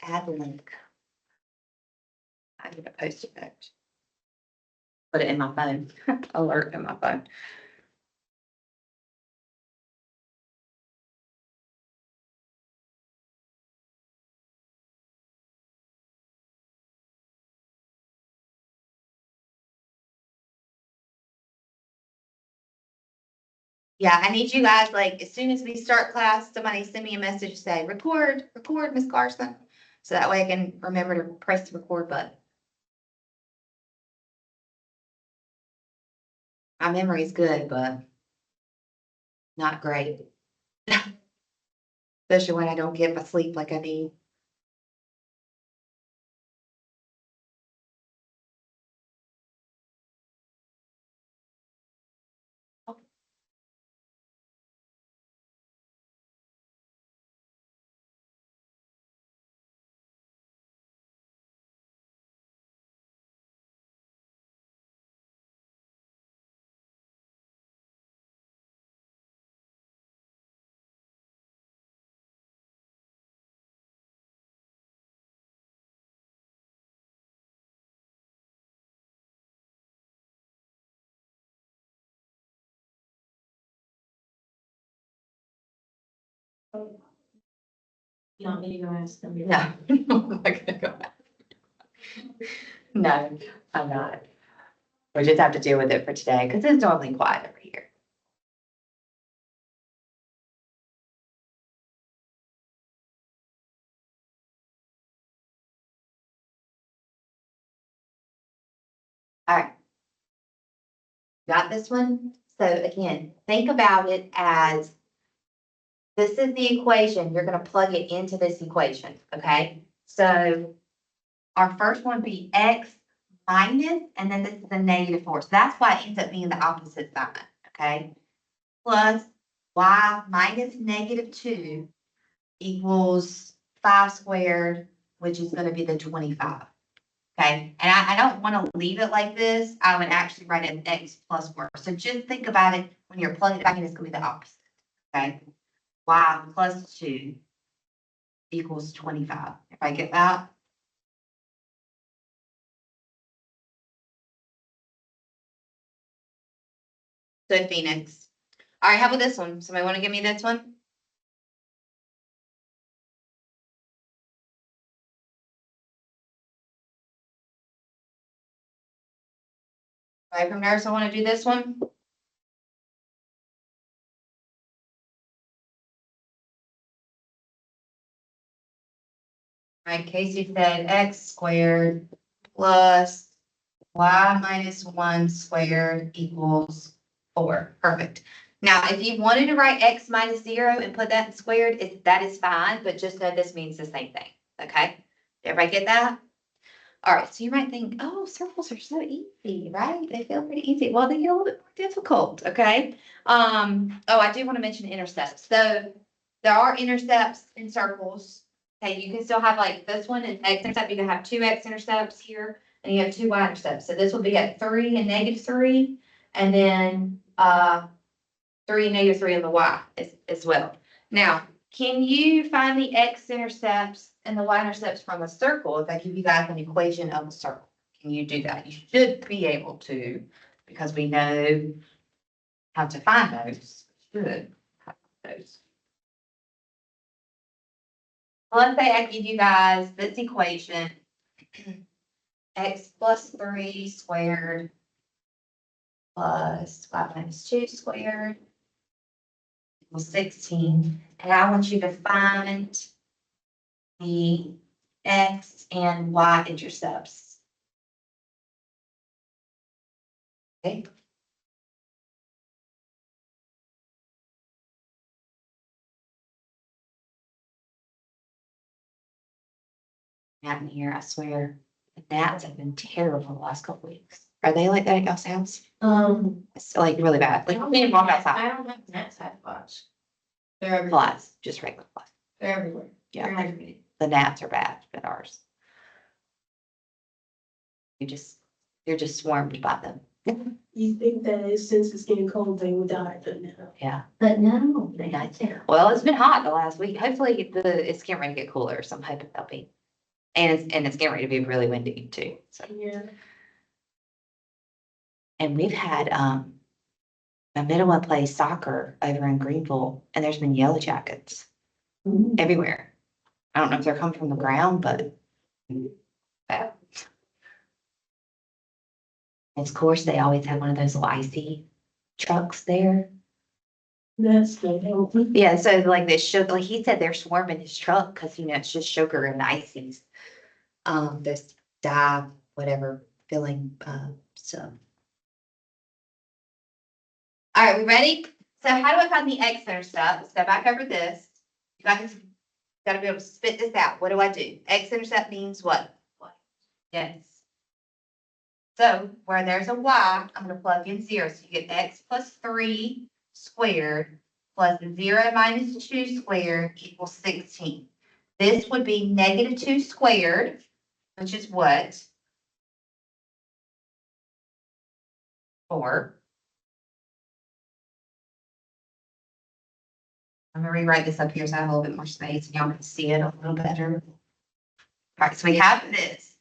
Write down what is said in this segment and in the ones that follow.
Add link. I need a post-it note. Put it in my phone, alert in my phone. Yeah, I need you guys, like, as soon as we start class, somebody send me a message, say, record, Miss Carson. So that way I can remember to press the record button. My memory's good, but not great. Especially when I don't get my sleep like I need. You want me to go ask them? No, I'm not gonna go back. No, I'm not. We just have to deal with it for today, because it's normally quiet over here. All right. Got this one? So again, think about it as this is the equation. You're gonna plug it into this equation, okay? So our first one would be x minus, and then this is a -4. So that's why it ends up being the opposite sign, okay? Plus y minus -2 equals 5 squared, which is gonna be the 25. Okay, and I don't want to leave it like this. I would actually write an x plus 4. So just think about it when you're plugging it back in, it's gonna be the opposite. Okay, y plus 2 equals 25. If I get that. So Phoenix. All right, how about this one? Somebody want to give me this one? Right from there, so I want to do this one. All right, Casey said x squared plus y minus 1 squared equals 4. Perfect. Now, if you wanted to write x minus 0 and put that in squared, that is fine, but just know this means the same thing, okay? Everybody get that? All right, so you might think, oh, circles are so easy, right? They feel pretty easy. Well, they get a little bit more difficult, okay? Oh, I do want to mention intercepts. So there are intercepts in circles. Okay, you can still have like this one is x-intercept. You can have 2 x-intercepts here, and you have 2 y-intercepts. So this will be at 3 and -3, and then 3 and -3 on the y as well. Now, can you find the x-intercepts and the y-intercepts from a circle if I give you guys an equation of a circle? Can you do that? You should be able to, because we know how to find those. Should have those. Well, let's say I give you guys this equation, x plus 3 squared plus y minus 2 squared equals 16. And I want you to find the x and y intercepts. Okay. Out in here, I swear, the gnats have been terrible the last couple weeks. Are they like that at y'all's house? It's like really bad. Like, we didn't walk outside. I don't have gnats spots. Flies, just regular flies. They're everywhere. Yeah. They're everywhere. The gnats are bad, but ours. You're just swarmed by them. You think that since it's getting cold, they would die, but no. Yeah. But no, they got there. Well, it's been hot the last week. Hopefully it's getting ready to get cooler, so I'm hoping they'll be And it's getting ready to be really windy too, so. Yeah. And we've had, a middle one play soccer over in Greenville, and there's been yellow jackets everywhere. I don't know if they're coming from the ground, but. And of course, they always have one of those little icy trucks there. That's good. Yeah, so like this sugar, like he said, they're swarming his truck because, it's just sugar and ices. This dye, whatever, filling, so. All right, we ready? So how do I find the x-intercept? Let's go back over this. You guys gotta be able to spit this out. What do I do? X-intercept means what? Yes. So where there's a y, I'm gonna plug in 0. So you get x plus 3 squared plus 0 minus 2 squared equals 16. This would be negative 2 squared, which is what? 4. I'm gonna rewrite this up here so I have a little bit more space and y'all can see it a little better. All right, so we have this.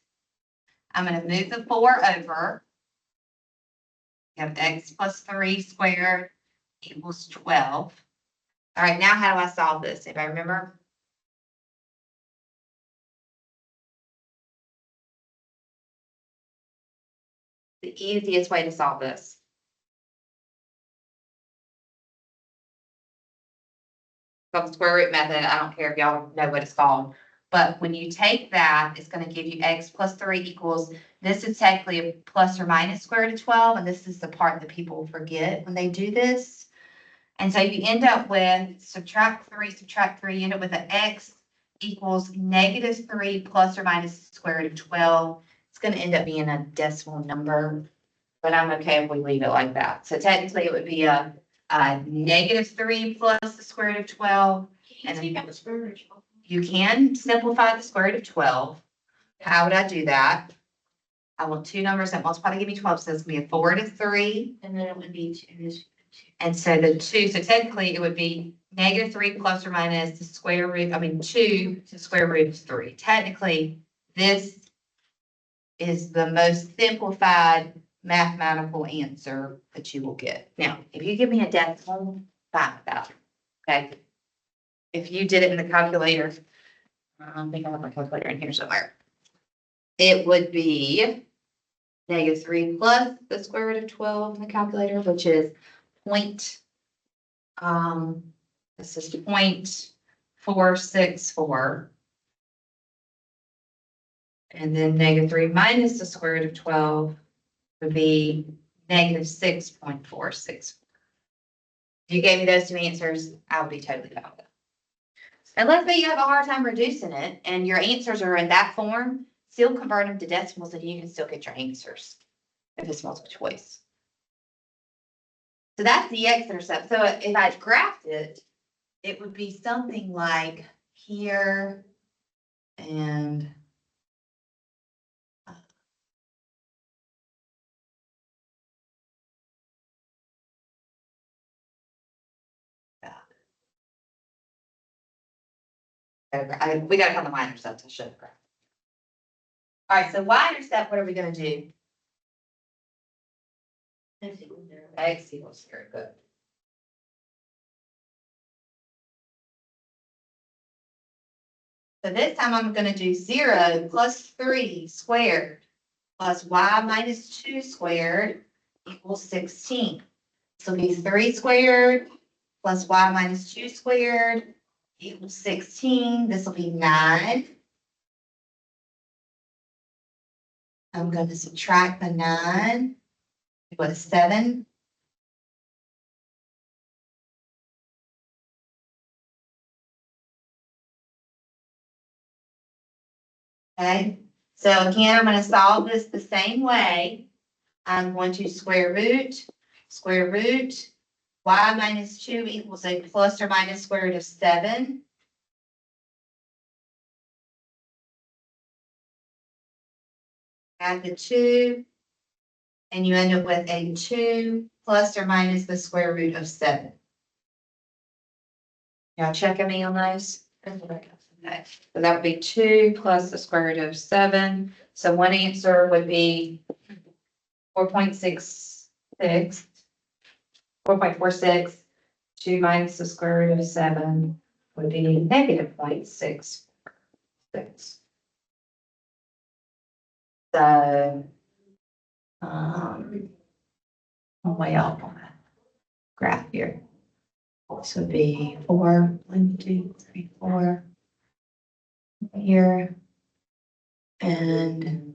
I'm gonna move the 4 over. We have x plus 3 squared equals 12. All right, now how do I solve this? If I remember. The easiest way to solve this. The square root method, I don't care if y'all know what it's called. But when you take that, it's gonna give you x plus 3 equals, this is technically a plus or minus square root of 12, and this is the part that people forget when they do this. And so you end up with subtract 3, you end up with an x equals negative 3 plus or minus the square root of 12. It's gonna end up being a decimal number, but I'm okay if we leave it like that. So technically it would be a negative 3 plus the square root of 12. And take out the square root. You can simplify the square root of 12. How would I do that? I want two numbers that multiply to give me 12, so it's gonna be a 4 and a 3. And then it would be 2. And so the 2, so technically it would be negative 3 plus or minus the square root, 2 to the square root of 3. Technically, this is the most simplified mathematical answer that you will get. Now, if you give me a decimal, fine with that, okay? If you did it in the calculator, I think I have my calculator in here somewhere. It would be negative 3 plus the square root of 12 in the calculator, which is this is 0.464. And then negative 3 minus the square root of 12 would be negative 6.46. If you gave me those two answers, I would be totally fine with it. And let's say you have a hard time reducing it and your answers are in that form, still convert them to decimals and you can still get your answers if it's multiple choice. So that's the x-intercept. So if I graphed it, it would be something like here and we gotta find the y-intercept. I should have graphed. All right, so y-intercept, what are we gonna do? X equals 0, good. So this time I'm gonna do 0 plus 3 squared plus y minus 2 squared equals 16. So it'll be 3 squared plus y minus 2 squared equals 16. This will be 9. I'm going to subtract the 9. What, 7? Okay, so again, I'm going to solve this the same way. I'm going to square root, y minus 2 equals a plus or minus square root of 7. Add the 2, and you end up with a 2 plus or minus the square root of 7. Y'all checking me on those? Okay, so that would be 2 plus the square root of 7. So one answer would be 4.66, 4.46. 2 minus the square root of 7 would be negative 0.66. So, I'm way off on that graph here. This would be 4, 1, 2, 3, 4 here. And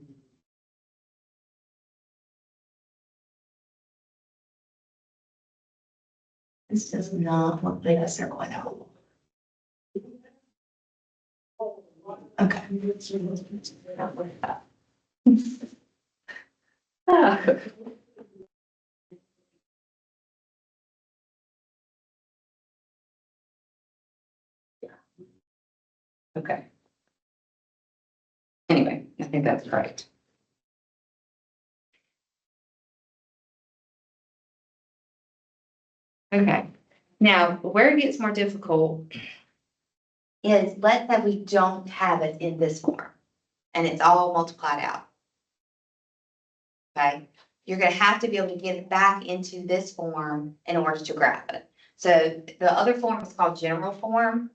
this does not look like a circle at all. Okay. Not worth that. Ah. Okay. Anyway, I think that's right. Okay, now where it gets more difficult is let's say we don't have it in this form and it's all multiplied out. Okay, you're gonna have to be able to get it back into this form in order to graph it. So the other form is called general form.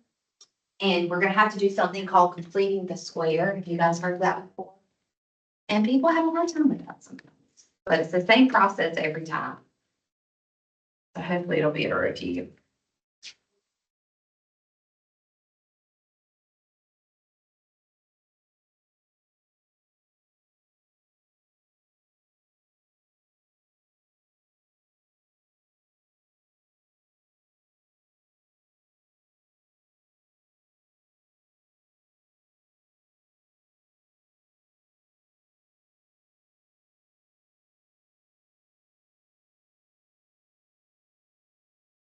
And we're gonna have to do something called completing the square. Have you guys heard of that before? And people have a hard time with that sometimes, but it's the same process every time. So hopefully it'll be a review.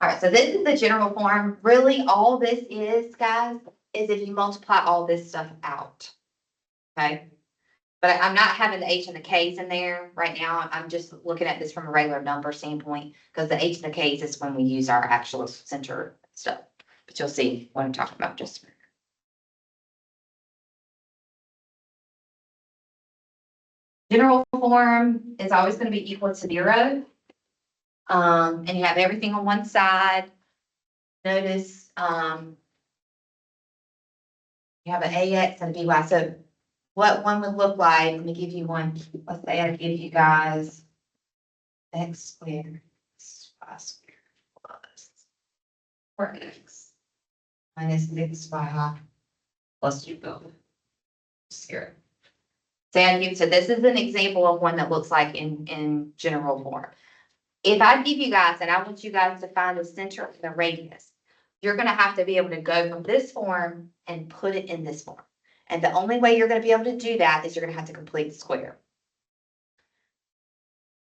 All right, so this is the general form. Really, all this is, guys, is if you multiply all this stuff out. Okay? But I'm not having the H and the K's in there right now. I'm just looking at this from a regular number standpoint, because the H and the K's is when we use our actual center stuff. But you'll see what I'm talking about just a minute. General form is always going to be equal to 0. And you have everything on one side. Notice, you have an AX and a BY. So what one would look like, let me give you one. Let's say I give you guys X squared, Y squared plus 4X minus XY plus 2 0. So this is an example of one that looks like in general form. If I give you guys, and I want you guys to find the center and the radius, you're gonna have to be able to go from this form and put it in this form. And the only way you're gonna be able to do that is you're gonna have to complete the square.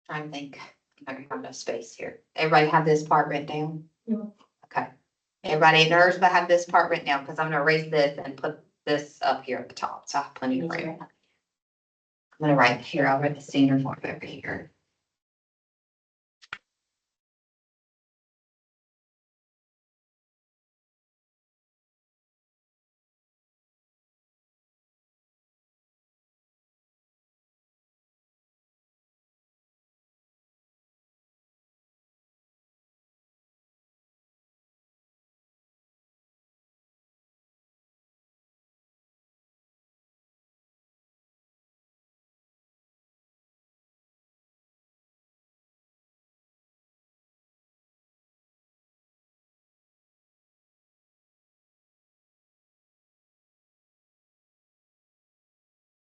Trying to think, I don't have enough space here. Everybody have this part written down? Yeah. Okay. Everybody in hers, but have this part written down, because I'm gonna erase this and put this up here at the top, so I have plenty of room. I'm gonna write here, I'll write the standard form over here.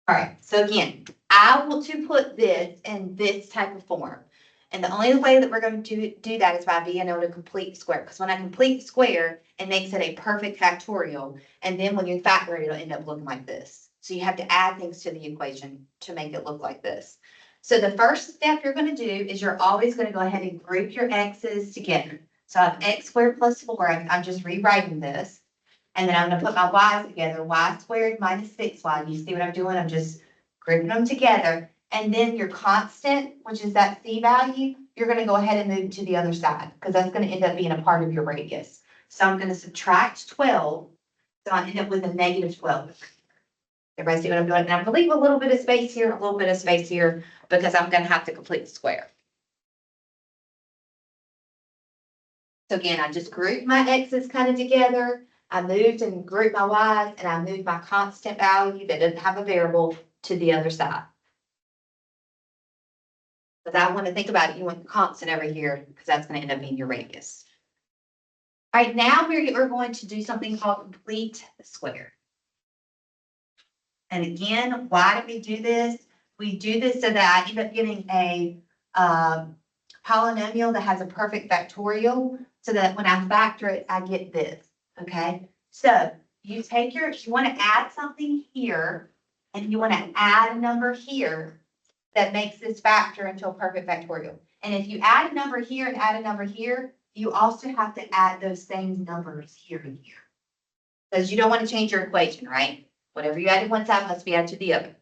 All right, so again, I want to put this in this type of form. And the only way that we're going to do that is by being able to complete the square. Because when I complete the square, it makes it a perfect factorial. And then when you factor it, it'll end up looking like this. So you have to add things to the equation to make it look like this. So the first step you're going to do is you're always going to go ahead and group your x's together. So I have x squared plus 4. I'm just rewriting this. And then I'm gonna put my y's together, y squared minus 6y. You see what I'm doing? I'm just grouping them together. And then your constant, which is that c value, you're gonna go ahead and move to the other side, because that's gonna end up being a part of your radius. So I'm gonna subtract 12 So I end up with a negative 12. Everybody see what I'm doing? And I'm gonna leave a little bit of space here, a little bit of space here, because I'm gonna have to complete the square. So again, I just grouped my x's kind of together. I moved and grouped my y's, and I moved my constant value that doesn't have a variable to the other side. Because I want to think about it, you want the constant over here, because that's going to end up being your radius. All right, now we're going to do something called complete the square. And again, why do we do this? We do this so that I end up getting a polynomial that has a perfect factorial, so that when I factor it, I get this, okay? So you take you want to add something here, and you want to add a number here that makes this factor into a perfect factorial. And if you add a number here and add a number here, you also have to add those same numbers here and here. Because you don't want to change your equation, right? Whatever you add to one side must be added to the other.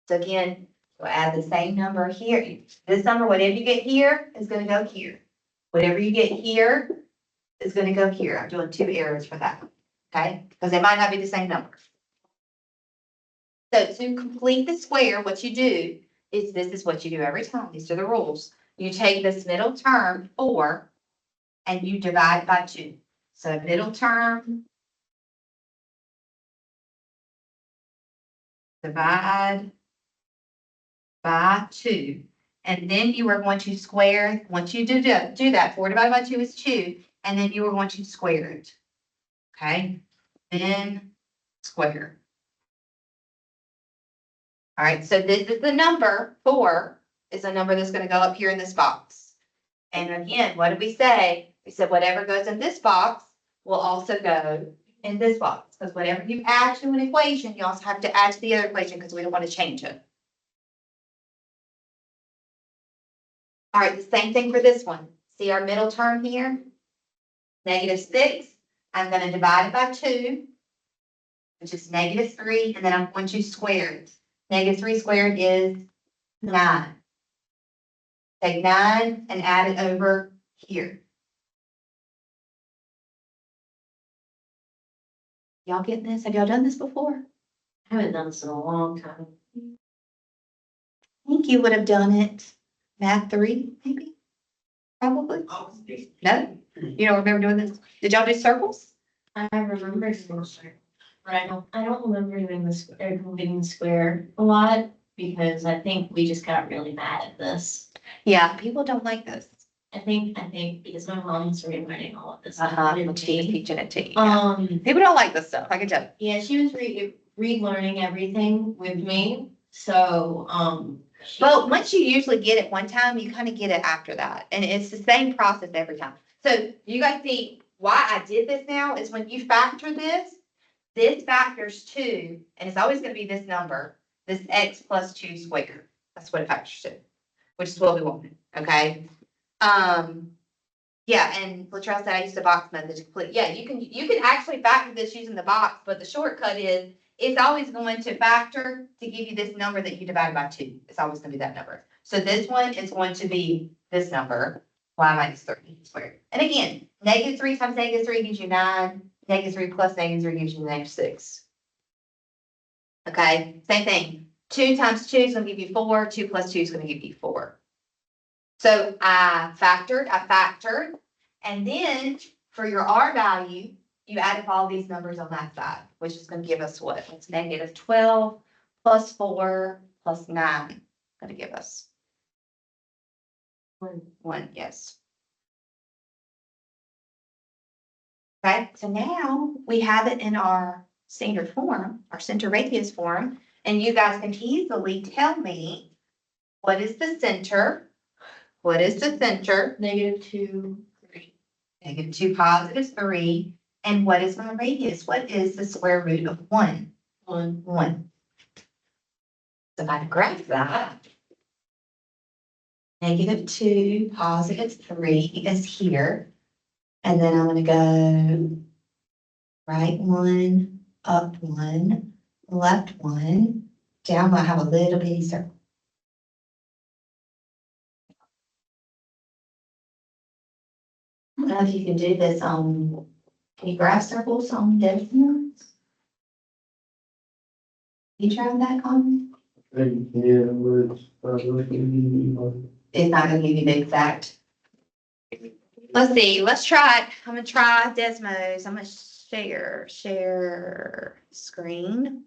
So again, we'll add the same number here. This number, whatever you get here, is going to go here. Whatever you get here is going to go here. I'm doing 2 arrows for that, okay? Because they might not be the same number. So to complete the square, what you do is this is what you do every time. These are the rules. You take this middle term, 4, and you divide by 2. So middle term, divide by 2. And then you are going to square, once you do that, 4 divided by 2 is 2, and then you are going to square it. Okay, then square. All right, so this is the number, 4 is a number that's going to go up here in this box. And again, what did we say? We said whatever goes in this box will also go in this box. Because whatever you add to an equation, you also have to add to the other equation because we don't want to change it. All right, the same thing for this one. See our middle term here? -6. I'm going to divide it by 2, which is -3, and then I'm going to square it. -3 squared is 9. Take 9 and add it over here. Y'all getting this? Have y'all done this before? I haven't done this in a long time. I think you would have done it math 3, maybe? Probably? No? You don't remember doing this? Did y'all do circles? I remember square, but I don't remember doing the square, moving the square a lot, because I think we just got really mad at this. Yeah, people don't like this. I think because my mom's relearning all of this. When she was teaching it to you. People don't like this stuff, I can tell. Yeah, she was relearning everything with me, so, Well, once you usually get it one time, you kind of get it after that. And it's the same process every time. So you guys see why I did this now is when you factor this factors 2, and it's always going to be this number, this x plus 2 squared. That's what it factors to, which is what we wanted, okay? Yeah, and Latrell said I used the box method to complete. Yeah, you can actually factor this using the box, but the shortcut is it's always going to factor to give you this number that you divide by 2. It's always going to be that number. So this one is going to be this number, y minus 30 squared. And again, -3 times -3 gives you 9. -3 plus -3 gives you -6. Okay, same thing. 2 times 2 is going to give you 4. 2 plus 2 is going to give you 4. So I factored, and then for your R value, you add up all these numbers on that side, which is going to give us what? It's -12 plus 4 plus 9. Going to give us 1, yes. Okay, so now we have it in our standard form, our center radius form, and you guys can easily tell me what is the center? What is the center? -2, 3. -2, +3. And what is my radius? What is the square root of 1? 1. So if I graph that, -2, +3 is here. And then I'm going to go right 1, up 1, left 1, down. I have a little bitty circle. I don't know if you can do this on, can you graph circles on different ones? You tried that, Colin? Yeah, which, looking, It's not gonna give you the exact. Let's see, let's try it. I'm gonna try Desmos. I'm gonna share screen.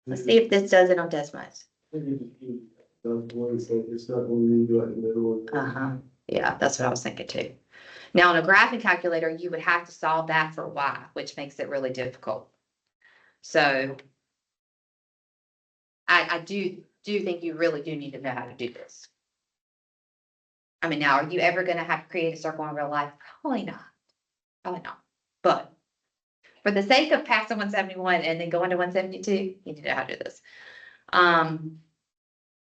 Let's see if this does it on Desmos. it's not gonna be like the middle of. Uh-huh, yeah, that's what I was thinking too. Now, on a graphing calculator, you would have to solve that for y, which makes it really difficult. So I do think you really do need to know how to do this. I mean, now, are you ever gonna have to create a circle in real life? Probably not. Probably not. But for the sake of passing 171 and then going to 172, you need to know how to do this.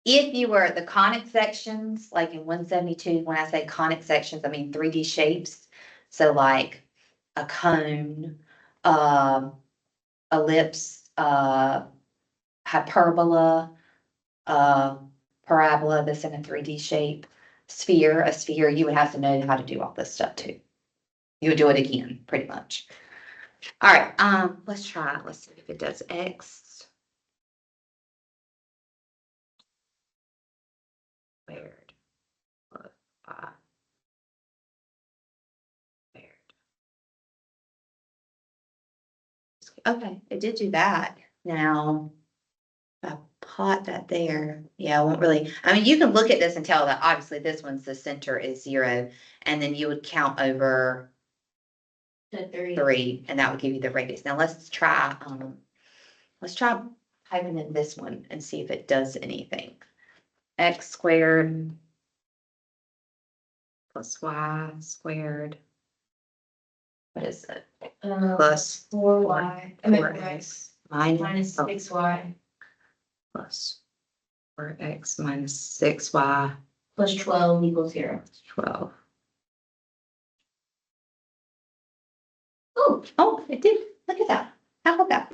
If you were at the conic sections, like in 172, when I say conic sections, I mean 3D shapes. So like a cone, ellipse, hyperbola, parabola that's in a 3D shape, a sphere, you would have to know how to do all this stuff too. You would do it again, pretty much. All right, let's try it. Let's see if it does X squared plus Y squared. Okay, it did do that. Now, if I plot that there, yeah, I won't really, I mean, you can look at this and tell that obviously this one's the center is 0, and then you would count over The 3. 3, and that would give you the radius. Now let's try typing in this one and see if it does anything. X squared plus Y squared. What is it? Plus 4y, I mean 4x 4x minus minus 6y plus 4x minus 6y plus 12 equals 0. 12. Oh, Oh, it did. Look at that. How about that?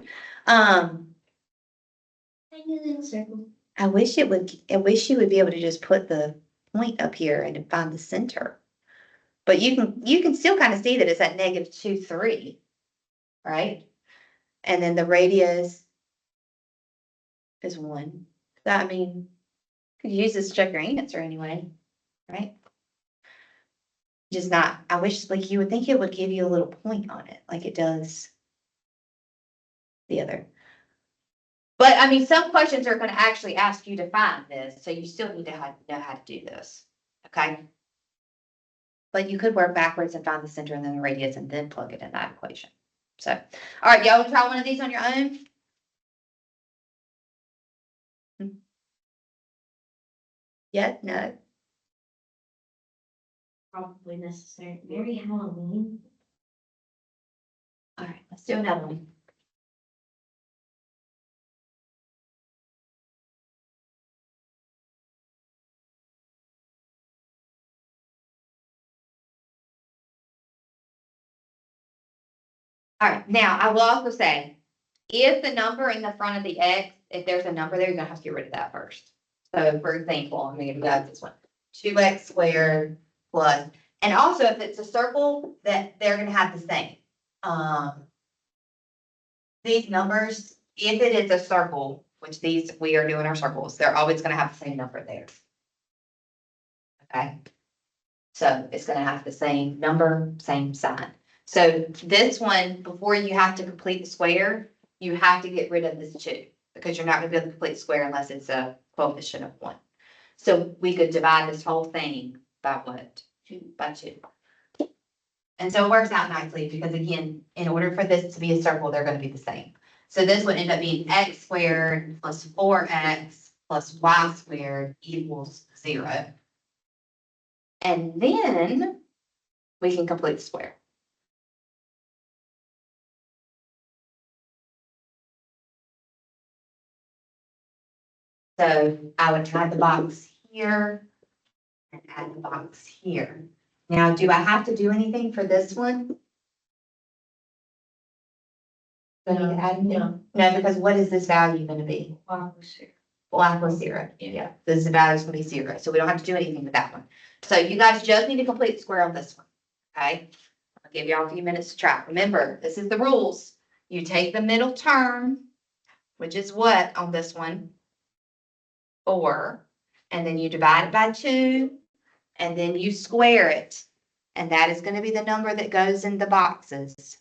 tiny little circle. I wish you would be able to just put the point up here and find the center. But you can still kind of see that it's at -2, 3, right? And then the radius is 1. So, I mean, you could use this to check your answer anyway, right? Just not, I wish, like, you would think it would give you a little point on it, like it does the other. But I mean, some questions are gonna actually ask you to find this, so you still need to know how to do this, okay? But you could work backwards and find the center and then the radius and then plug it in that equation. So, all right, y'all wanna try one of these on your own? Yeah, no, Probably necessary. Very Halloween. all right, let's do another one. All right, now I will also say, if the number in the front of the X, if there's a number there, you're gonna have to get rid of that first. So for example, I'm gonna give you guys this one, 2x squared plus, and also if it's a circle, that they're gonna have the same. These numbers, if it is a circle, which these, we are doing our circles, they're always gonna have the same number there. Okay? So it's gonna have the same number, same sign. So this one, before you have to complete the square, you have to get rid of this 2, because you're not gonna be able to complete the square unless it's a coefficient of 1. So we could divide this whole thing by what? 2 by 2. And so it works out nicely, because again, in order for this to be a circle, they're gonna be the same. So this would end up being x squared plus 4x plus y squared equals 0. And then we can complete the square. So I would add the box here and add the box here. Now, do I have to do anything for this one? Do I need to add anything? No. No, because what is this value gonna be? Wow, sure. Y equals 0. Yeah, this value is gonna be 0, so we don't have to do anything with that one. So you guys just need to complete the square on this one, okay? I'll give y'all a few minutes to try. Remember, this is the rules. You take the middle term, which is what on this one? 4. And then you divide it by 2, and then you square it. And that is going to be the number that goes in the boxes.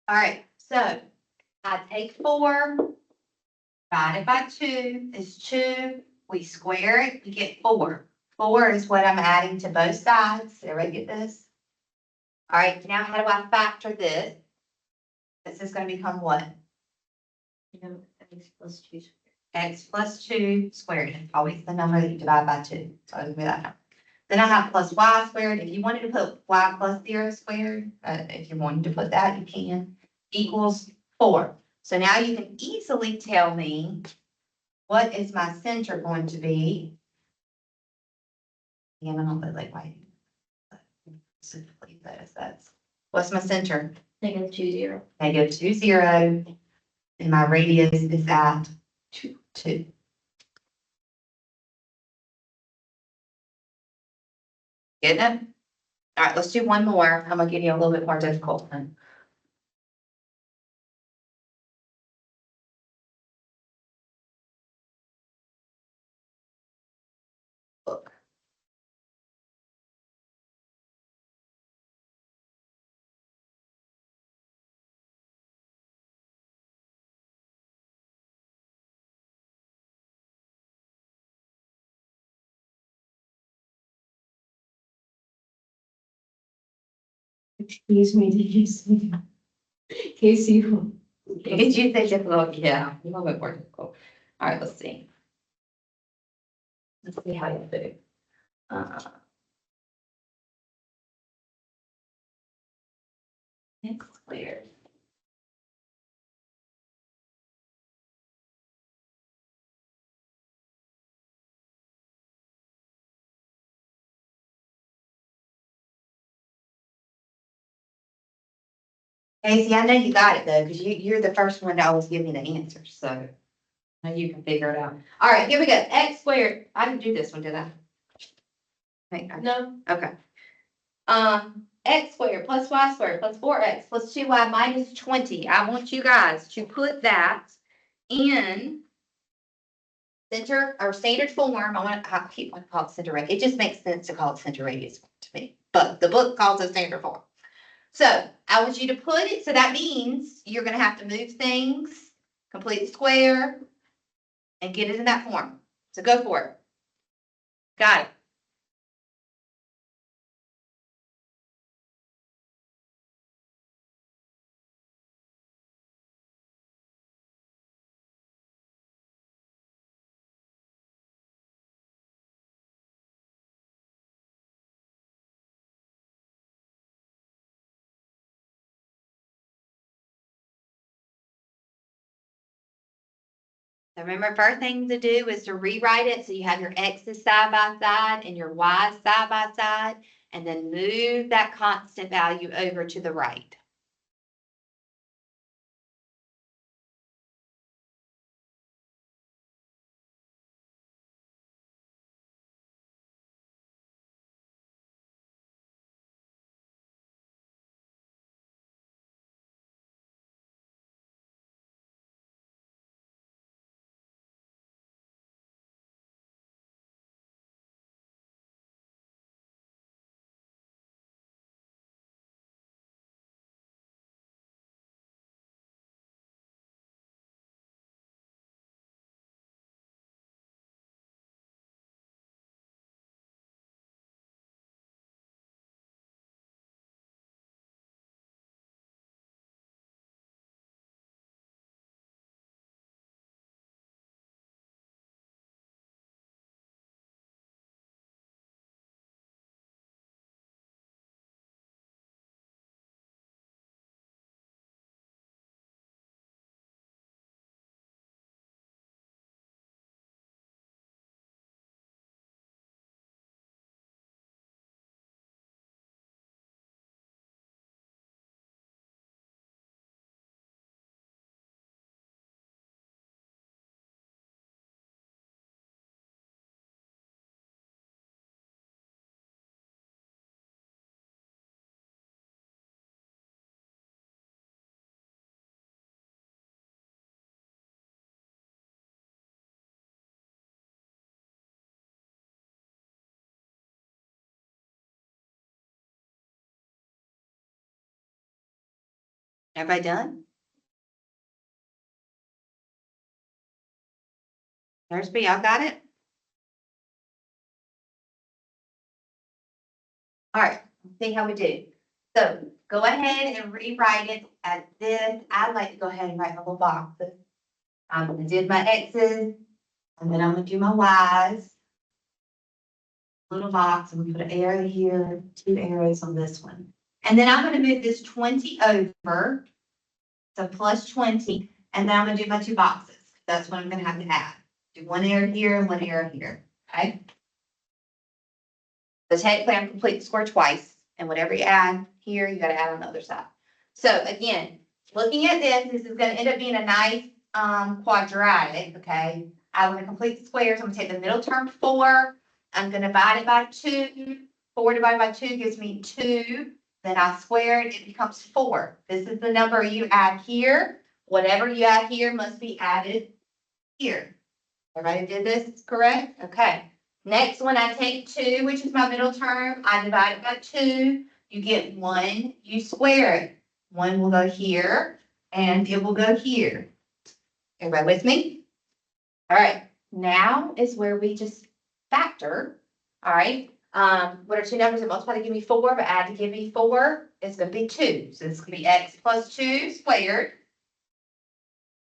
All right, so I take 4, divided by 2 is 2. We square it, we get 4. 4 is what I'm adding to both sides. Everybody get this? All right, now how do I factor this? This is going to become what? X plus 2 squared. X plus 2 squared. It's always the number that you divide by 2. So it'll be that number. Then I have plus y squared. If you wanted to put y plus 0 squared, if you wanted to put that, you can, equals 4. So now you can easily tell me what is my center going to be. Yeah, I'm gonna put like white. Simply that's, what's my center? Negative 2, 0. Negative 2, 0. And my radius is at 2. Getting it? All right, let's do one more. I'm gonna give you a little bit more difficult one. Look. Excuse me, did you say? Casey, Did you say difficult? Yeah, a little bit more difficult. All right, let's see. Let's see how you do. X squared. Casey, I know you got it though, because you're the first one to always give me the answers, so. Now you can figure it out. All right, here we go. X squared. I didn't do this one, did I? No. Okay. X squared plus y squared plus 4x plus 2y minus 20. I want you guys to put that in center or standard form. I keep on calling it center radius. It just makes sense to call it center radius to me, but the book calls it standard form. So I want you to put it, so that means you're gonna have to move things, complete the square, and get it in that form. So go for it. Got it. So remember, first thing to do is to rewrite it so you have your x's side by side and your y's side by side, and then move that constant value over to the right. Everybody done? Thursby, y'all got it? All right, let's see how we do. So go ahead and rewrite it as this. I like to go ahead and write my little boxes. I'm gonna do my X's, and then I'm gonna do my Y's. Little box, and we put an arrow here, 2 arrows on this one. And then I'm gonna move this 20 over, so plus 20, and then I'm gonna do my 2 boxes. That's what I'm gonna have to add. Do 1 arrow here and 1 arrow here, okay? So technically, I'm complete the square twice, and whatever you add here, you gotta add on the other side. So again, looking at this is gonna end up being a nice quadratic, okay? I'm gonna complete the squares. I'm gonna take the middle term 4. I'm gonna divide it by 2. 4 divided by 2 gives me 2. Then I square it, it becomes 4. This is the number you add here. Whatever you add here must be added here. Everybody did this correct? Okay. Next one, I take 2, which is my middle term. I divide it by 2. You get 1. You square it. 1 will go here, and it will go here. Everybody with me? All right. Now is where we just factor. All right. What are 2 numbers that multiply to give me 4, but add to give me 4? It's going to be 2. So this is going to be x plus 2 squared.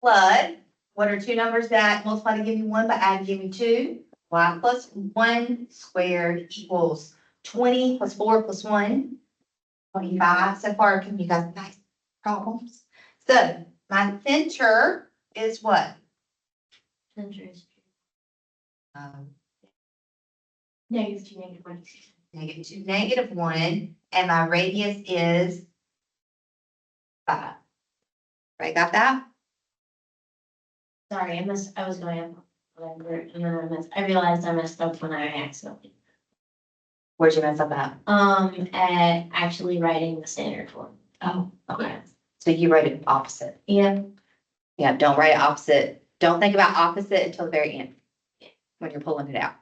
Plus, what are 2 numbers that multiply to give me 1, but add to give me 2? Y plus 1 squared equals 20 plus 4 plus 1, 25. So far, can you guys nice problems? So my center is what? Center is Um, -2, -1. -2, -1, and my radius is 5. Right, got that? Sorry, I was going up, and then I realized I messed up when I accidentally. Where'd you mess up at? At actually writing the standard form. Oh, okay. So you wrote it opposite. Yeah. Yeah, don't write it opposite. Don't think about opposite until the very end, when you're pulling it out.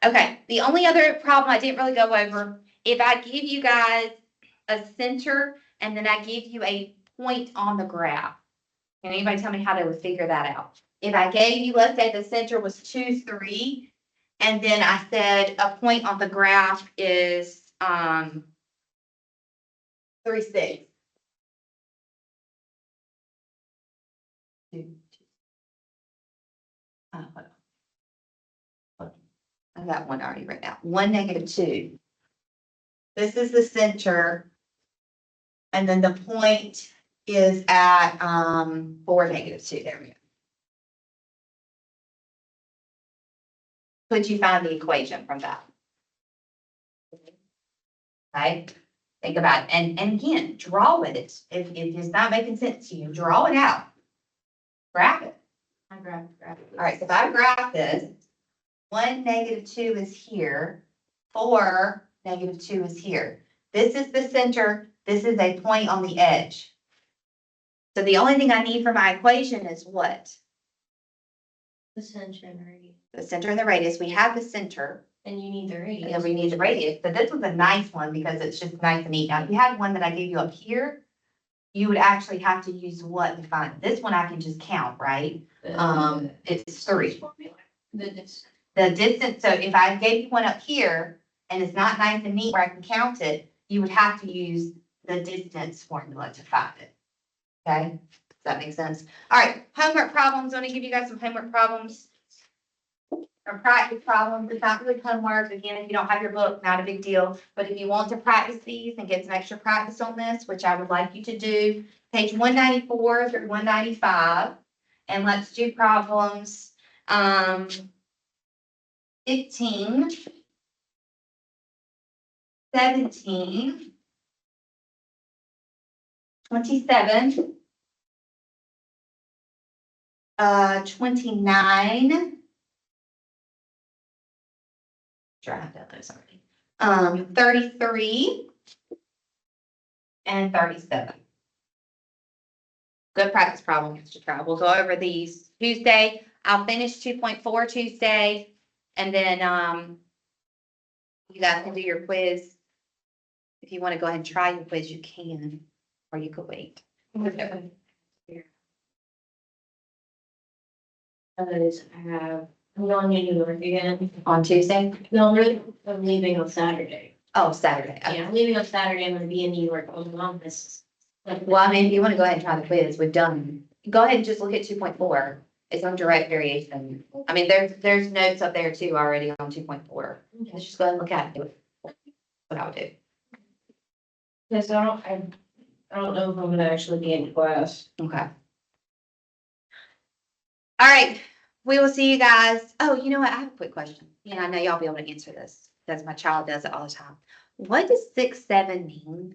Okay, the only other problem I didn't really go over, if I give you guys a center and then I give you a point on the graph, can anybody tell me how they would figure that out? If I gave you, let's say the center was 2, 3, and then I said a point on the graph is 3, 6. Hold on. I got one already right now. 1, -2. This is the center. And then the point is at 4, -2. There we go. Could you find the equation from that? Right? Think about it. And again, draw with it. If it's not making sense to you, draw it out. Graph it. I grabbed. All right, so if I graph this, 1, -2 is here, 4, -2 is here. This is the center, this is a point on the edge. So the only thing I need for my equation is what? The center and radius. The center and the radius. We have the center, And you need the and radius. then we need the radius. But this was a nice one because it's just nice and neat. Now, if you had one that I gave you up here, you would actually have to use what to find it? This one I can just count, right? It's 3. The distance. The distance, so if I gave you one up here and it's not nice and neat where I can count it, you would have to use the distance formula to find it. Okay, does that make sense? All right, homework problems. I want to give you guys some homework problems. Or practice problems. It's not really homework. Again, if you don't have your book, not a big deal. But if you want to practice these and get some extra practice on this, which I would like you to do, page 194 through 195. And let's do problems 15, 17, 27, 29. Sure, I have done those already. 33 and 37. Good practice problems to try. We'll go over these Tuesday. I'll finish 2.4 Tuesday, and then you guys can do your quiz. If you want to go ahead and try your quiz, you can, or you could wait. Because I'm going to New York again. On Tuesday? No, I'm leaving on Saturday. Oh, Saturday. Okay. Yeah, I'm leaving on Saturday. I'm gonna be in New York on this. Well, I mean, if you want to go ahead and try the quiz, we've done, go ahead and just look at 2.4. It's on direct variation. I mean, there's notes up there too already on 2.4. Let's just go ahead and look at it. What I would do. Because I don't know if I'm gonna actually be in class. Okay. All right, we will see you guys. Oh, you know what? I have a quick question. And I know y'all be able to answer this because my child does it all the time. What does 6'7" mean?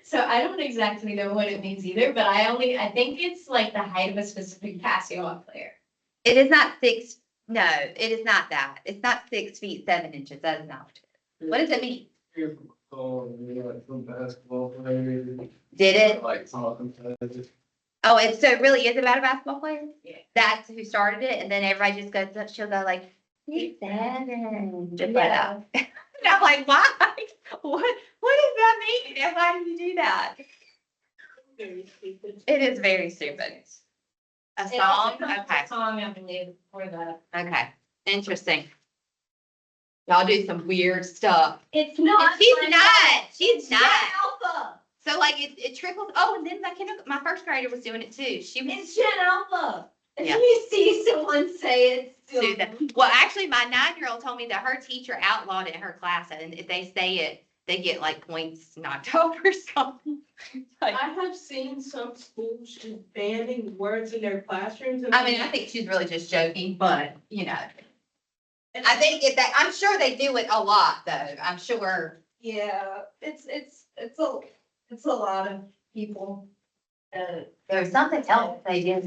So I don't exactly know what it means either, but I think it's like the height of a specific basketball player. It is not no, it is not that. It's not 6 feet 7 inches. That is not. What does it mean? Oh, you know, like some basketball player. Did it? Like talking competitive. Oh, and so it really is about a basketball player? Yeah. That's who started it, and then everybody just goes up, she'll go like, 6'7", just like that. And I'm like, why? What does that mean? And why do you do that? Very stupid. It is very stupid. A It also song? comes with Okay, a song, I believe, for that. okay, interesting. Y'all do some weird stuff. It's not. She's like not, that. she's It's not. Gen Alpha. So like it trickles, oh, and then my first grader was doing it too. She was. It's Gen Alpha. If Yeah. you see someone say it, Do that. Well, actually, my 9-year-old told me that her teacher outlawed it in her class, and if they say it, they get like points knocked off or something. Like, I have seen some schools just banning words in their classrooms. And I mean, I think she's really just joking, but you know, I think I'm sure they do it a lot though. I'm sure. Yeah, it's a lot of people. There's something else they did.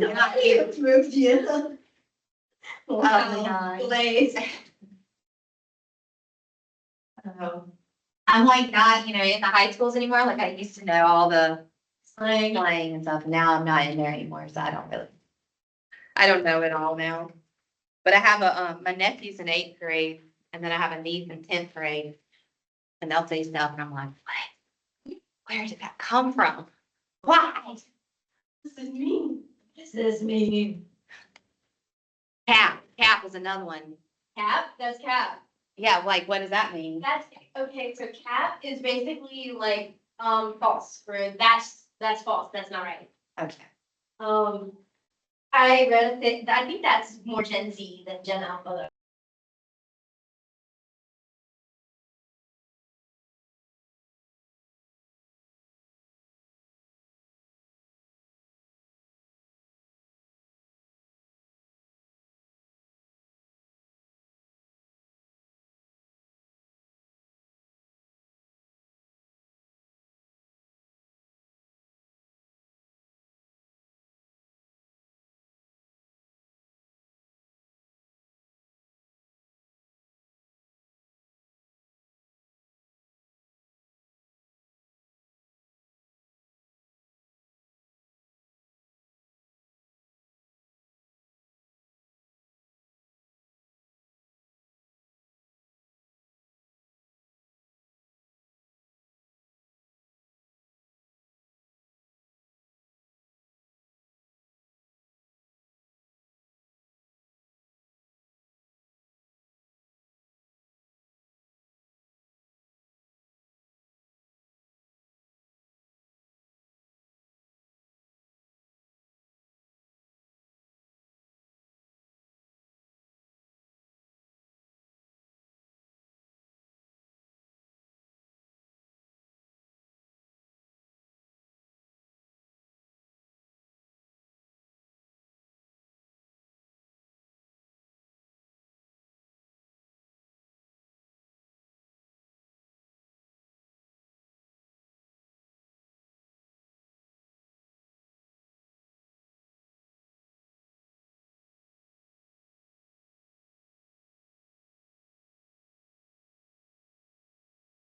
Moved you. Wow. Blaze. I'm like not, in the high schools anymore. Like I used to know all the Slang. slang and stuff. Now I'm not in there anymore, so I don't know it all now. But I have my nephew's in 8th grade, and then I have a niece in 10th grade, and they'll say stuff, and I'm like, what? Where did that come from? Why? This is me. This is me. Cap is another one. Cap, that's cap. Yeah, like what does that mean? That's, okay, so cap is basically like, false, for that's false, that's not right. Okay. I read a thing, I think that's more Gen Z than Gen Alpha